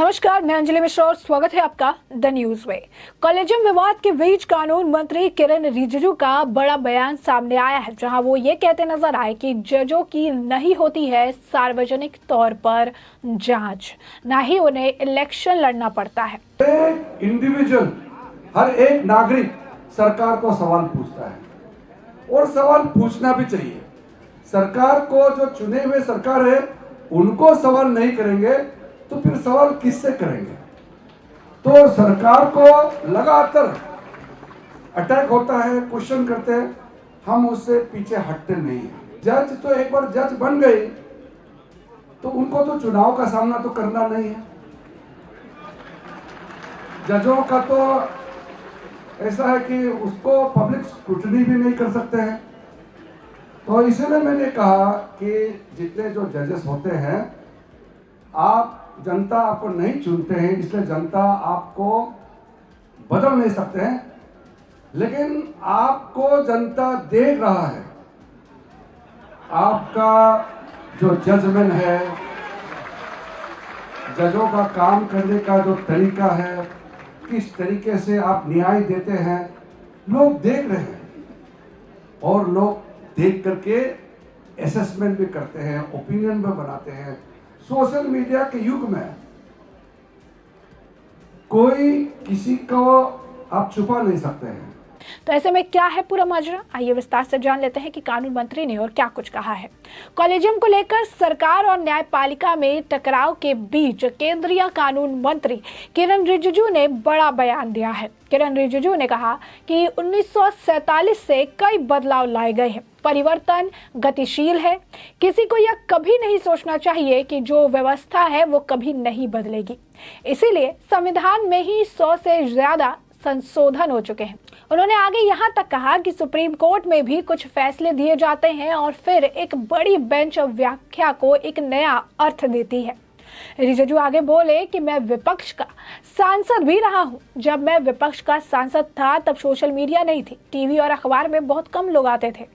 नमस्कार, मैं अंजलि मिश्रा और स्वागत है आपका द न्यूज में। कॉलेजियम विवाद के बीच कानून मंत्री किरण रिजिजू का बड़ा बयान सामने आया है, जहां वो ये कहते नजर आए कि जजों की नहीं होती है सार्वजनिक तौर पर जांच, ना ही उन्हें इलेक्शन लड़ना पड़ता है। एक इंडिविजुअल, हर एक नागरिक सरकार को सवाल पूछता है और सवाल पूछना भी चाहिए। सरकार को जो चुने हुए सरकार है उनको सवाल नहीं करेंगे तो फिर सवाल किससे करेंगे। तो सरकार को लगातार अटैक होता है, क्वेश्चन करते हैं, हम उससे पीछे हटते नहीं हैं। जज तो एक बार जज बन गए तो उनको तो चुनाव का सामना तो करना नहीं है। जजों का तो ऐसा है कि उसको पब्लिक स्क्रूटनी भी नहीं कर सकते हैं। तो इसलिए मैंने कहा कि जितने जो जजेस होते हैं, आप जनता आपको नहीं चुनते हैं, इसलिए जनता आपको बदल नहीं सकते हैं, लेकिन आपको जनता देख रहा है। आपका जो जजमेंट है, जजों का काम करने का जो तरीका है, किस तरीके से आप न्याय देते हैं, लोग देख रहे हैं और लोग देख करके असेसमेंट भी करते हैं, ओपिनियन भी बनाते हैं। सोशल मीडिया के युग में कोई किसी को आप छुपा नहीं सकते हैं। तो ऐसे में क्या है पूरा माजरा, आइए विस्तार से जान लेते हैं कि कानून मंत्री ने और क्या कुछ कहा है। कॉलेजियम को लेकर सरकार और न्यायपालिका में टकराव के बीच केंद्रीय कानून मंत्री किरण रिजिजू ने बड़ा बयान दिया है। किरण रिजिजू ने कहा कि 1947 से कई बदलाव लाए गए हैं, परिवर्तन गतिशील है। किसी को यह कभी नहीं सोचना चाहिए कि जो व्यवस्था है वो कभी नहीं बदलेगी। इसीलिए संविधान में ही 100 से ज्यादा संशोधन हो चुके हैं। उन्होंने आगे यहाँ तक कहा कि सुप्रीम कोर्ट में भी कुछ फैसले दिए जाते हैं और फिर एक बड़ी बेंच व्याख्या को एक नया अर्थ देती है। रिजिजू आगे बोले कि मैं विपक्ष का सांसद भी रहा हूं। जब मैं विपक्ष का सांसद था तब सोशल मीडिया नहीं थी, टीवी और अखबार में बहुत कम लोग आते थे।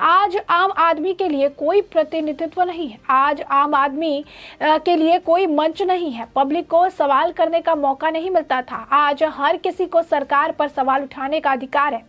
आज आम आदमी के लिए कोई प्रतिनिधित्व नहीं है, आज आम आदमी के लिए कोई मंच नहीं है, पब्लिक को सवाल करने का मौका नहीं मिलता था। आज हर किसी को सरकार पर सवाल उठाने का अधिकार है।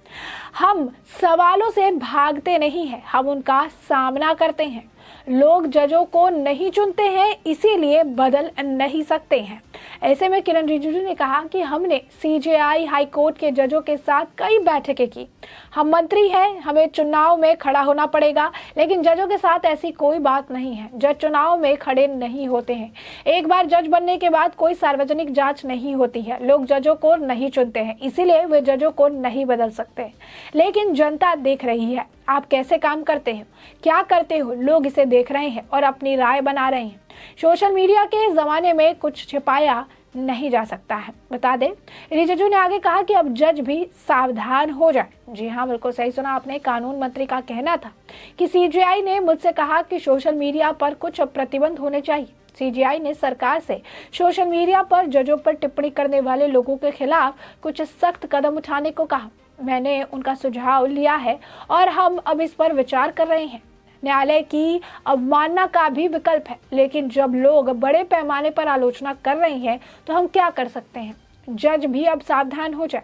हम सवालों से भागते नहीं हैं, हम उनका सामना करते हैं। लोग जजों को नहीं चुनते हैं, इसीलिए बदल नहीं सकते हैं। ऐसे में किरण रिजिजू ने कहा कि हमने सीजेआई हाई कोर्ट के जजों के साथ कई बैठकें की। हम मंत्री हैं, हमें चुनाव में खड़ा होना पड़ेगा, लेकिन जजों के साथ ऐसी कोई बात नहीं है। जज चुनाव में खड़े नहीं होते हैं। एक बार जज बनने के बाद कोई सार्वजनिक जांच नहीं होती है। लोग जजों को नहीं चुनते हैं, इसीलिए वे जजों को नहीं बदल सकते। लेकिन जनता देख रही है आप कैसे काम करते हो, क्या करते हो, लोग इसे देख रहे हैं और अपनी राय बना रहे हैं। सोशल मीडिया के जमाने में कुछ छिपाया नहीं जा सकता है। बता दें, रिजिजू ने आगे कहा कि अब जज भी सावधान हो जाए। जी हाँ, बिल्कुल सही सुना आपने। कानून मंत्री का कहना था कि सीजेआई ने मुझसे कहा कि सोशल मीडिया पर कुछ प्रतिबंध होने चाहिए। सीजेआई ने सरकार से सोशल मीडिया पर जजों पर टिप्पणी करने वाले लोगों के खिलाफ कुछ सख्त कदम उठाने को कहा। मैंने उनका सुझाव लिया है और हम अब इस पर विचार कर रहे हैं। न्यायालय की अवमानना का भी विकल्प है, लेकिन जब लोग बड़े पैमाने पर आलोचना कर रहे हैं तो हम क्या कर सकते हैं। जज भी अब सावधान हो जाए।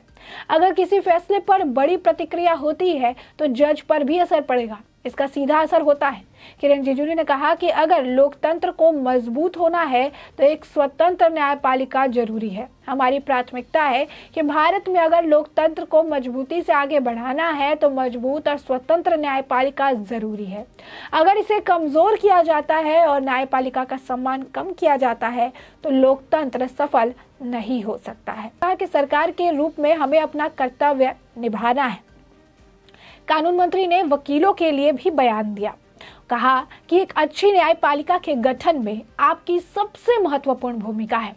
अगर किसी फैसले पर बड़ी प्रतिक्रिया होती है तो जज पर भी असर पड़ेगा, इसका सीधा असर होता है। किरण रिजिजू ने कहा कि अगर लोकतंत्र को मजबूत होना है तो एक स्वतंत्र न्यायपालिका जरूरी है। हमारी प्राथमिकता है कि भारत में अगर लोकतंत्र को मजबूती से आगे बढ़ाना है तो मजबूत और स्वतंत्र न्यायपालिका जरूरी है। अगर इसे कमजोर किया जाता है और न्यायपालिका का सम्मान कम किया जाता है तो लोकतंत्र सफल नहीं हो सकता है। कहा कि सरकार के रूप में हमें अपना कर्तव्य निभाना है। कानून मंत्री ने वकीलों के लिए भी बयान दिया। कहा कि एक अच्छी न्यायपालिका के गठन में आपकी सबसे महत्वपूर्ण भूमिका है।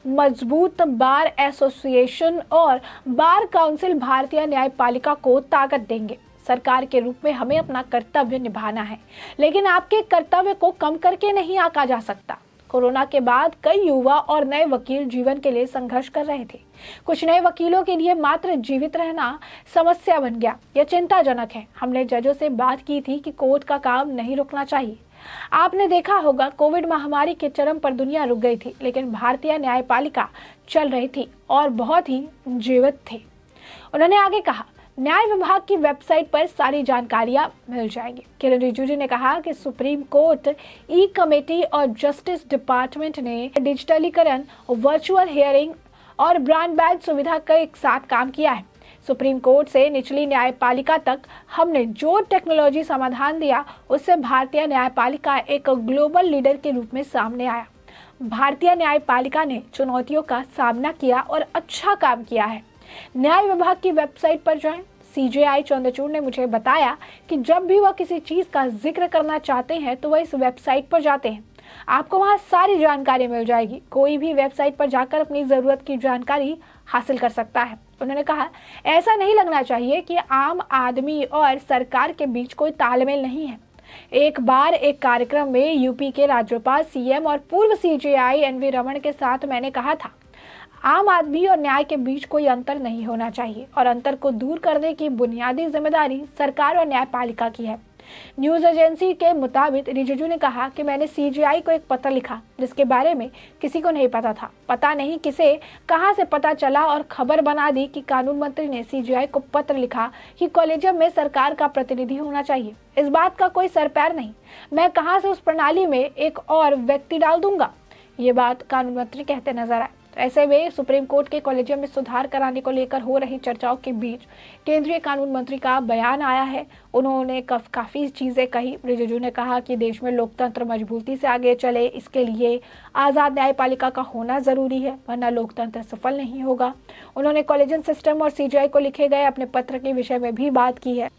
मजबूत बार एसोसिएशन और बार काउंसिल भारतीय न्यायपालिका को ताकत देंगे। सरकार के रूप में हमें अपना कर्तव्य निभाना है, लेकिन आपके कर्तव्य को कम करके नहीं आंका जा सकता। कोरोना के बाद कई युवा और नए वकील जीवन के लिए संघर्ष कर रहे थे। कुछ नए वकीलों के लिए मात्र जीवित रहना समस्या बन गया। यह चिंताजनक है। हमने जजों से बात की थी कि कोर्ट का काम नहीं रुकना चाहिए। आपने देखा होगा, कोविड महामारी के चरम पर दुनिया रुक गई थी, लेकिन भारतीय न्यायपालिका चल रही थी और बहुत ही जीवित थे। उन्होंने आगे कहा, न्याय विभाग की वेबसाइट पर सारी जानकारियां मिल जाएंगी। किरण रिजिजू ने कहा कि सुप्रीम कोर्ट ई कमेटी और जस्टिस डिपार्टमेंट ने डिजिटलीकरण, वर्चुअल हियरिंग और ब्रॉडबैंड सुविधा का एक साथ काम किया है। सुप्रीम कोर्ट से निचली न्यायपालिका तक हमने जो टेक्नोलॉजी समाधान दिया, उससे भारतीय न्यायपालिका एक ग्लोबल लीडर के रूप में सामने आया। भारतीय न्यायपालिका ने चुनौतियों का सामना किया और अच्छा काम किया है। न्याय विभाग की वेबसाइट पर जाएं। CJI चंद्रचूड़ ने मुझे बताया कि जब भी वह किसी चीज का जिक्र करना चाहते हैं तो वह इस वेबसाइट पर जाते हैं। आपको वहां सारी जानकारी मिल जाएगी। कोई भी वेबसाइट पर जाकर अपनी जरूरत की जानकारी हासिल कर सकता है। उन्होंने कहा, ऐसा नहीं लगना चाहिए कि आम आदमी और सरकार के बीच कोई तालमेल नहीं है। एक बार एक कार्यक्रम में यूपी के राज्यपाल, CM और पूर्व CJI NV रमन के साथ मैंने कहा था, आम आदमी और न्याय के बीच कोई अंतर नहीं होना चाहिए और अंतर को दूर करने की बुनियादी जिम्मेदारी सरकार और न्यायपालिका की है। न्यूज एजेंसी के मुताबिक रिजिजू ने कहा कि मैंने CJI को एक पत्र लिखा जिसके बारे में किसी को नहीं पता था। पता नहीं किसे कहां से पता चला और खबर बना दी कि कानून मंत्री ने CJI को पत्र लिखा कि कॉलेजियम में सरकार का प्रतिनिधि होना चाहिए। इस बात का कोई सर पैर नहीं। मैं कहां से उस प्रणाली में एक और व्यक्ति डाल दूंगा। ये बात कानून मंत्री कहते नजर आए। तो ऐसे में सुप्रीम कोर्ट के कॉलेजियम में सुधार कराने को लेकर हो रही चर्चाओं के बीच केंद्रीय कानून मंत्री का बयान आया है। उन्होंने काफी चीजें कही। रिजिजू ने कहा कि देश में लोकतंत्र मजबूती से आगे चले, इसके लिए आजाद न्यायपालिका का होना जरूरी है, वरना लोकतंत्र सफल नहीं होगा। उन्होंने कॉलेजियम सिस्टम और CJI को लिखे गए अपने पत्र के विषय में भी बात की है।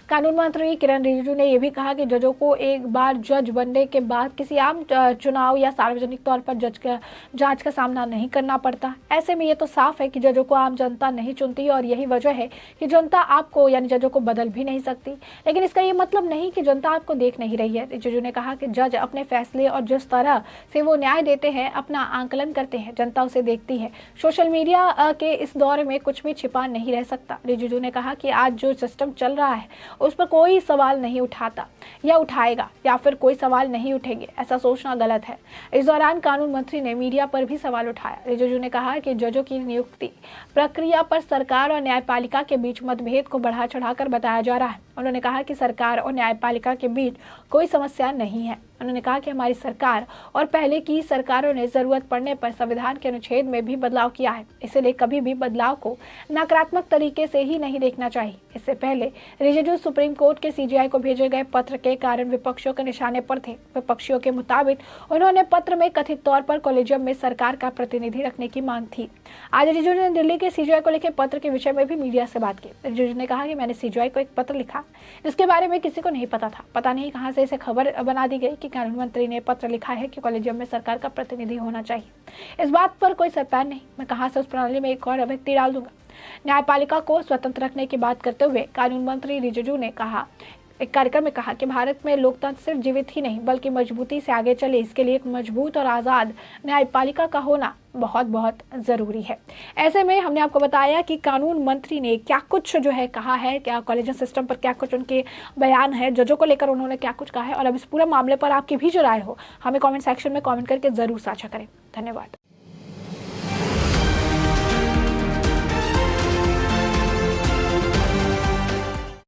कानून मंत्री किरण रिजिजू ने यह भी कहा कि जजों को एक बार जज बनने के बाद किसी आम चुनाव या सार्वजनिक तौर पर जांच का सामना नहीं करना पड़ता। ऐसे में ये तो साफ है कि जजों को आम जनता नहीं चुनती और यही वजह है कि जनता आपको यानी जजों को बदल भी नहीं सकती। लेकिन इसका ये मतलब नहीं कि जनता आपको देख नहीं रही है। रिजिजू ने कहा कि जज अपने फैसले और जिस तरह से वो न्याय देते हैं, अपना आंकलन करते हैं, जनता उसे देखती है। सोशल मीडिया के इस दौर में कुछ भी छिपा नहीं रह सकता। रिजिजू ने कहा कि आज जो सिस्टम चल रहा है उस पर कोई सवाल नहीं उठाता या उठाएगा या फिर कोई सवाल नहीं उठेंगे, ऐसा सोचना गलत है। इस दौरान कानून मंत्री ने मीडिया पर भी सवाल उठाया। रिजिजू ने कहा कि जजों की नियुक्ति प्रक्रिया पर सरकार और न्यायपालिका के बीच मतभेद को बढ़ा चढ़ाकर बताया जा रहा है। उन्होंने कहा कि सरकार और न्यायपालिका के बीच कोई समस्या नहीं है। उन्होंने कहा कि हमारी सरकार और पहले की सरकारों ने जरूरत पड़ने पर संविधान के अनुच्छेद में भी बदलाव किया है, इसलिए कभी भी बदलाव को नकारात्मक तरीके से ही नहीं देखना चाहिए। इससे पहले रिजिजू सुप्रीम कोर्ट के CJI को भेजे गए पत्र के कारण विपक्षियों के निशाने पर थे। विपक्षियों के मुताबिक उन्होंने पत्र में कथित तौर पर कॉलेजियम में सरकार का प्रतिनिधि रखने की मांग थी। आज रिजिजू ने दिल्ली के CJI को लिखे पत्र के विषय में भी मीडिया से बात की। रिजिजू ने कहा कि मैंने CJI को एक पत्र लिखा जिसके बारे में किसी को नहीं पता था। पता नहीं कहां से इसे खबर बना दी गई कि कानून मंत्री ने पत्र लिखा है कि कॉलेजियम में सरकार का प्रतिनिधि होना चाहिए। इस बात पर कोई सरपैर नहीं। मैं कहां से उस प्रणाली में एक और व्यक्ति डाल दूंगा। न्यायपालिका को स्वतंत्र रखने की बात करते हुए कानून मंत्री रिजिजू ने कहा, एक कार्यक्रम में कहा कि भारत में लोकतंत्र सिर्फ जीवित ही नहीं बल्कि मजबूती से आगे चले, इसके लिए एक मजबूत और आज़ाद न्यायपालिका का होना बहुत बहुत ज़रूरी है। ऐसे में हमने आपको बताया कि कानून मंत्री ने क्या कुछ जो है कहा है, क्या कॉलेजियम सिस्टम पर क्या कुछ उनके बयान है, जजों को लेकर उन्होंने क्या कुछ कहा है, और अब इस पूरे मामले पर आपकी भी जो राय हो हमें कॉमेंट सेक्शन में कॉमेंट करके ज़रूर साझा करें। धन्यवाद।